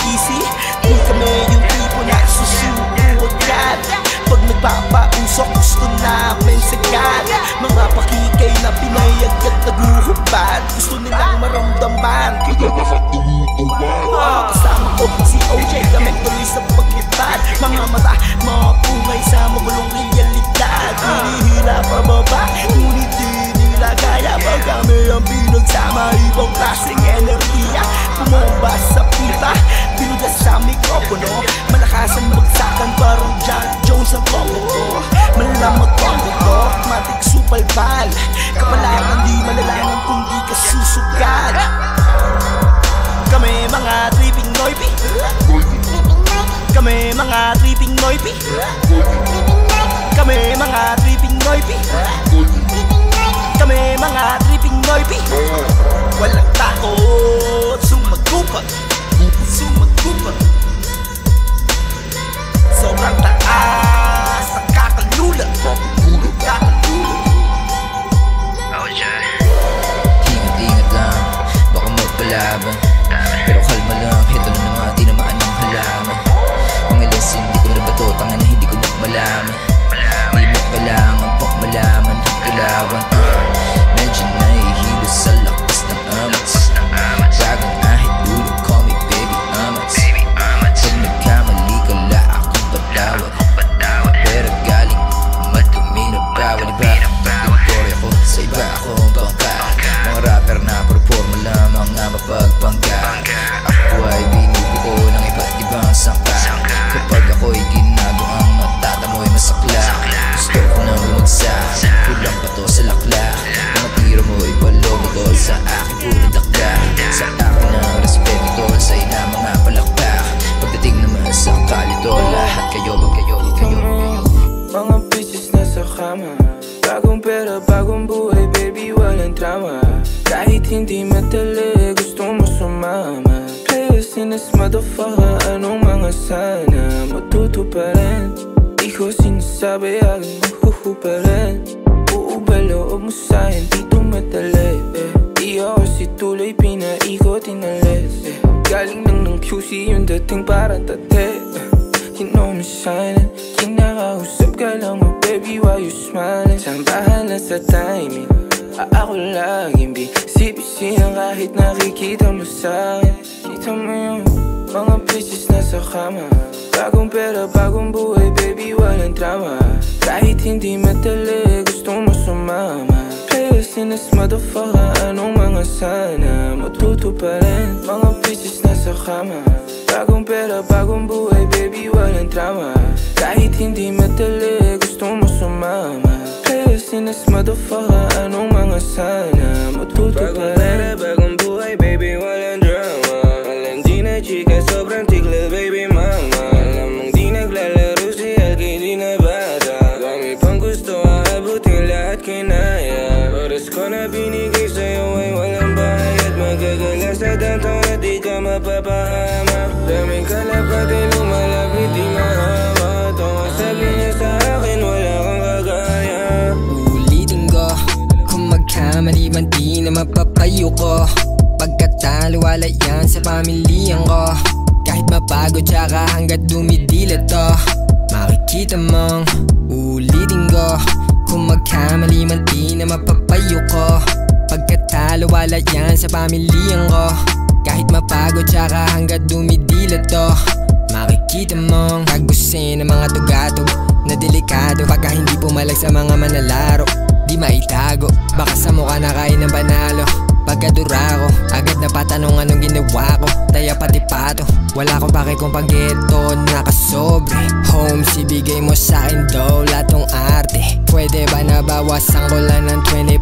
Di kami yung tipo na susuot yan. Pag nagpapausok gusto namin sagad. Mga pakikay na pinayag at naguhubad, gusto nilang maramdaman kaya nakatumutuban. Kasama ko si OJ, kami tuloy sa paglipad. Mga mata, mga pungay sa magulong realidad. Hinihila pababa, ngunit di nila kaya. Pag kami ang pinagsama, ibang klaseng enerhiya. Pumomba sa pipa, pinugas sa mikropono. Malakasan bagsakan parang John Jones ang combo ko. Malamat combo ko, matik supalbal. Kapalangan di malalangan kung di ka susugal. Kami mga tripping noipi, kami mga tripping noipi, kami mga tripping noipi, kami mga tripping noipi. Walang takot, sumagupat, sumagupat. Sobrang taas, nakakalula, nakakalula. Ingat-ingat lang, baka magpalaban. Pero kalma lang, heto na nga, di namaan ng halaman. Mga lesson, di ko na bato, tanga na hindi ko na malaman. Di mo kailangan pang malaman ang kailangan. Medyo nahihilo sa lakas ng amats. Bagang ahit ulo, call me baby amats. Pag nagkamali ka la akong patawad, pero galing madumi na bawal. Iba, tutorial ko sa iba akong bangka. Mga rapper na performa lamang nga mapagpangga. Ako ay binubuo ng iba't ibang sangka. Kapag ako'y ginagaang matatamoy masakla, gusto ko nang bumagsak, kulang pa to sa lakla. Mga tiro mo ipalogo tol, sa akin puro dakla. Sa akin ang respeto tol, sa'yo na mga palakpak. Pagdating naman sa kalito, lahat kayo. Mga bitches nasa kama, bagong pera, bagong buhay, baby, walang drama. Kahit hindi madali, gusto mo sumama. Players in this motherfucker, anong mga sana matuto pa rin. Di ko sinasabi, agad mahuhu pa rin. Uubay loob mo sa'kin, dito madali. Di ako si tuloy, pinaikot inalis. Galing lang ng QC, yung dating parang tate. You know me shining, kinakausap ka lang mo, baby, why you smiling? Saan bahala sa timing? Ako laging busy ang kahit nakikita mo sa'kin. Kita mo yung mga bitches nasa kama, bagong pera, bagong buhay, baby, walang drama. Kahit hindi madali, gusto mo sumama. Players in this motherfucker, anong mga sana matuto pa rin. Mga bitches nasa kama, bagong pera, bagong buhay, baby, walang drama. Kahit hindi madali, gusto mo sumama. Players in this motherfucker, anong mga sana matuto pa rin. Bagong buhay, baby, walang drama. Alam di na chika, sobrang tikla, baby, mama. Alam mong di naglalaro si Alki, di na bata. Dami pang gusto, aabutin lahat kinaya. Oras ko na binigay sa'yo ay walang bayad. Magagalas na tantong na di ka mapapahamak. Daming kalapat ay lumalapit, di mahama. Tunga sabi niya sa akin, wala kang kagaya. Ulitin ko, kung magkamali man di na mapapayo ko. Pagkatalo wala yan sa pamilyan ko. Kahit mapagod tsaka hanggat dumidilat to, makikita mong ulitin ko. Kung magkamali man di na mapapayo ko. Pagkatalo wala yan sa pamilyan ko. Kahit mapagod tsaka hanggat dumidilat to, makikita mong tagusin ng mga tugatog na delikado. Pagka hindi pumalag sa mga manlalaro, di maitago, baka sa mukha na kain ng panalo. pagkadura ko, agad na patanong anong ginawa ko. Daya pati pato, wala ko pake kung pag ito nakasobre. Homes, ibigay mo sa'kin daw lahat tong arte. Pwede ba nabawasan ko lang ng 20%?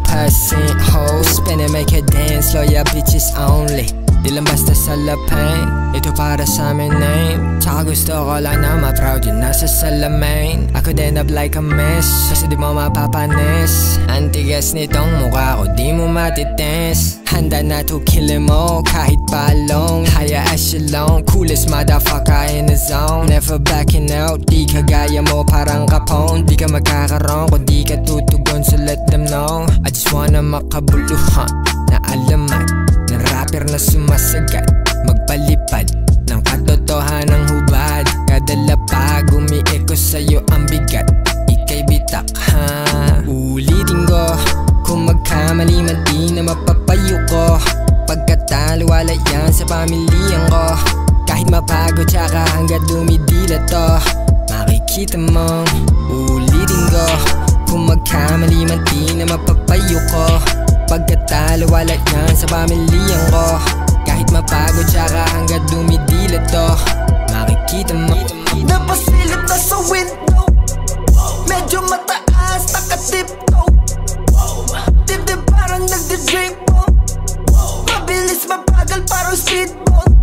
Ho, spin and make it dance, loyal bitches only. Di lang basta sa lapin, ito para sa amin name. Tsaka gusto ko lang na ma-proud yun nasa salamin. Ako din up like a mess, kasi di mo mapapanis. Antigas nitong mukha ko, di mo matitens. Handa na to kill him all, kahit palong. Higher echelon, coolest motherfucker in the zone. Never backing out, di kagaya mo parang kapon. Di ka magkakaroon kung di ka tutugon, so let them know. I just wanna makabuluhan na alamat ng rapper na sumasagat, magpalipad ng katotohanang hubad. Kada lapag umi-echo sa'yo ang bigat, ika'y bitak ha. Ulitin ko, kung magkamali man di na mapapayo ko. Pagkatalo wala yan sa pamilyang ko. Kahit mapagod tsaka hanggat dumidila to, makikita mo. Ulitin ko, kung magkamali man di na mapapayo ko. Pagkatalo wala yan sa pamilyang ko. Kahit mapagod tsaka hanggat dumidila to, makikita mo. Napasilip na sa window, medyo mataas, nakatiptoe. Dibdib parang nagdi-drip mo, mabilis mabagal parang speedboat.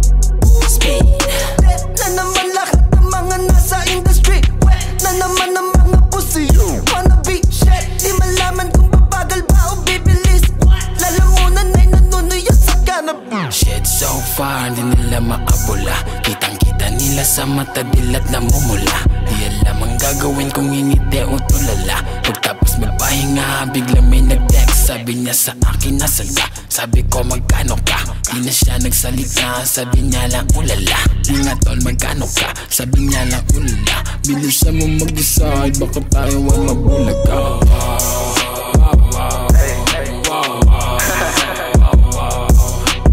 Wet na naman lahat ng mga nasa industry, wet na naman ang mga pussy. Wanna be shit, di malaman kung babagal ba o bibilis. Lalamunan ay nanunuyo sa cannabis. Shit so far, di nila maabula. Kitang-kita nila sa mata, dilat na mumula. Di alam ang gagawin kung inite o tulala. Pagtapos magpahinga, biglang may nag-text. Sabi niya sa akin, nasan ka? Sabi ko, magkano ka? Di na siya nagsalita, sabi niya lang ulala. Di nga tol, magkano ka? Sabi niya lang ulala. Bilisan mo mag-decide, baka tayo ay mabulag ka.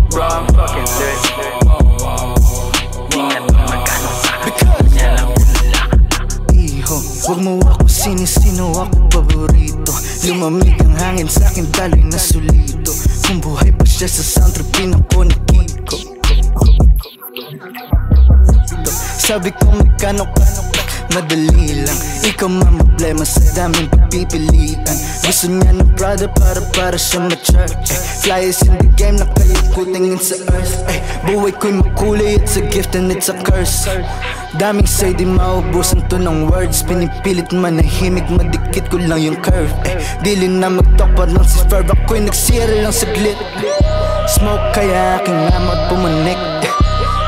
Bro, I'm fucking lit. Di nga tol, magkano ka? Sabi niya lang ulala. Iho, huwag mo ako sinisino, ako paborito. Lumamig ang hangin sa'kin, daloy na solito. Kung buhay pa siya sa sound trip, pinako ni Kiko. Sabi ko magkano ka, madali lang. Ikaw mamablema sa daming pagpipilian. Gusto niya ng Prada para siya ma-church. Flyers in the game na kayo kutingin sa earth. Buhay ko'y makulay, it's a gift and it's a curse. Daming say di maubusan to ng words. Pinipilit manahimik, madikit ko lang yung curve. Dili na mag-talk parang si Ferb, ako'y nagsira lang saglit. Smoke kaya aking amat pumanik.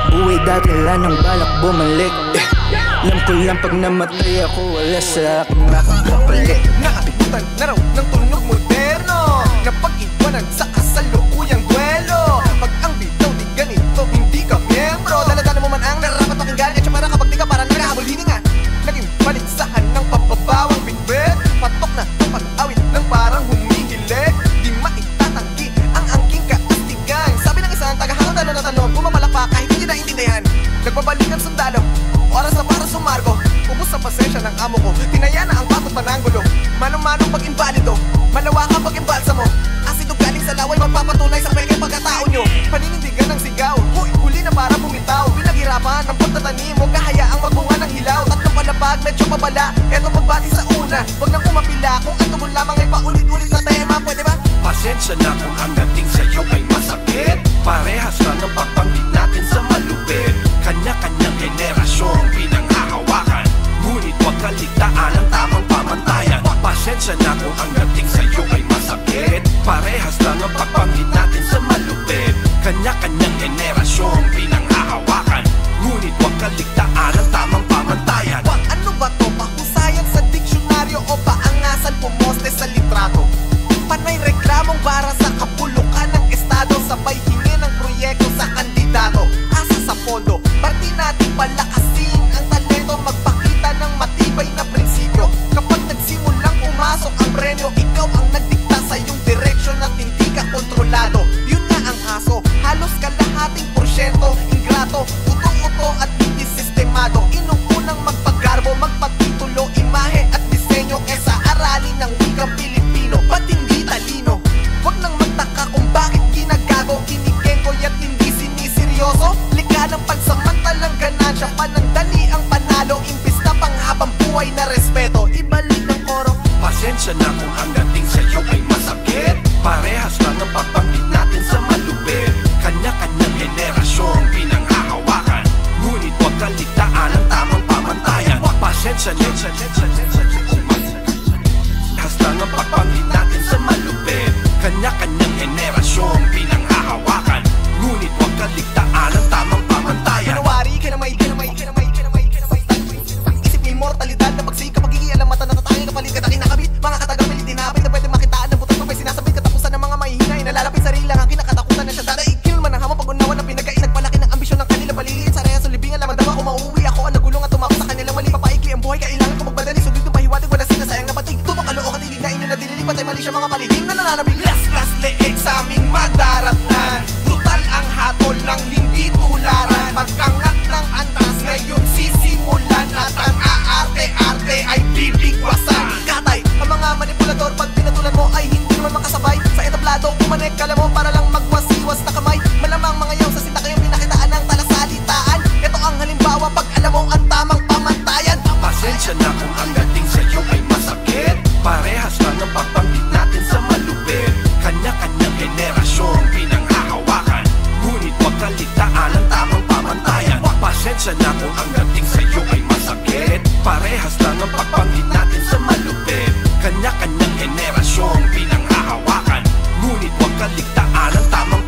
Buhay dati lang ng balak bumalik. Alam ko lang pag namatay ako, wala sa akin makakapalik. Naapitan na raw ng tunog moderno, napag-iwanan sa kasalukuyang duelo. Pag ang bitaw di ganito, hindi ka miyembro. Dala-dala mo man ang narapat pakinggan. At siya para kapag di ka parang nakahabol hiningan. Naging paligsahan ng papabawang bitbit. Patok na ang pag-awit ng parang humihilig. Di maitatanggi ang angking kaistigan. Sabi ng isang tagahangang tanong na tanong, pumapalakpak kahit hindi naintindihan. Nagbabalik ang sundalo, oras na para sumargo. Ubus sa pasensya ng amo ko, tinaya na ang bakot pananggulo. Manong-manong pag-invalido, malawakan pag-imbalsa mo. Asido galing sa laway, magpapatunay sa peke pagkatao nyo. Paninindigan ng sigaw, huli na para bumitaw. Pinaghirapan ng pagtatanim, huwag kahayaang magbunga ng hilaw. Tatlong palapag, medyo mabala, eto pagbati sa una. Huwag nang kumapila, kung ang tugon lamang ay paulit-ulit na tema, pwede ba? Pasensya na kung ang dating sa'yo ay masakit. Parehas na ng pagpanggit natin sa malupit. Kanya-kanyang henerasyon pinanghahawakan, ngunit huwag kaligtaan ang tamang pamantayan. Pasensya na kung ang dating sa'yo ay masakit. Parehas lang ang pagpanggit natin sa malupit. Kanya-kanyang henerasyon pinanghahawakan, ngunit huwag kaligtaan ang tamang pamantayan. Ano ba to? Pahusayan sa diksyonaryo o paangasan pumoste sa litrato? Panay reklamong para sa kapulukan ng estado, sabay hingi ng proyekto sa kandidato. Asa sa pondo, parti natin palakasin ang talento, magpakita ng matibay na prinsipyo. Kapag nagsimulang pumasok ang premyo, ikaw ang nagdikta sa iyong direksyon at hindi ka kontrolado. Pasensya na kung ang dating sa'yo ay masakit. Parehas lang ang pagbanggit natin sa malupit. Kanya-kanyang henerasyong pinanghahawakan, ngunit huwag kaligtaan ang tamang pamantayan. Pasensya na hasta ng pagbanggit natin sa malupit. Kanya-kanyang henerasyong pinanghahawakan, ngunit huwag kaligtaan ang tamang pamantayan. Pinawari ka na may isip may mortalidad na pagsika, pag-iialam mata na tatangin kapalit ka takin nakabit. Mga katagang pilit dinapit na pwede makitaan ng butang pag may sinasabit. Katapusan ng mga mahihina, inalalapit sarili lang ang kinakatakutan na siya dadaigil man ang hamang pag-unawan ng pinagkain. Nagpalaki ng ambisyon ng kanila paliliin sa rehas. Sulibingan lamang daw ako mauuwi ako ang nagulong at tumako sa kanila mali. Papaikli ang buhay, kailangan ko magbadali. Sulit ng pahiwatig, wala sinasayang na batig. Tubak kalookan, ilig na inyo na dinilig. Patay mali siya mga palihim na nananabig. Las leeg sa aming madaratnan, brutal ang hatol ng hindi tularan. Pagkangat ng antas ngayon sisimulan, at ang aarte-arte ay bibigwasan. Katay, ang mga manipulador pag pinatulan mo ay hindi naman makasabay. Sa etablado, kumanek ka mo para lang magwasiwas na kamay. Malamang mga yaw sa sinta kayong pinakitaan ng talasalitaan. Ito ang halimbawa pag alam mo ang tamang pamantayan. Pasensya na kung ang dating sa'yo ay masakit. Parehas lang ang pagbanggit natin sa malupit. Kanya-kanyang henerasyong pinanghahawakan, ngunit huwag kaligtaan ang tamang pamantayan. Pasensya na kung ang dating sa'yo ay masakit. Parehas lang ang pagbanggit natin sa malupit. Kanya-kanyang henerasyong pinanghahawakan, ngunit huwag kaligtaan ang tamang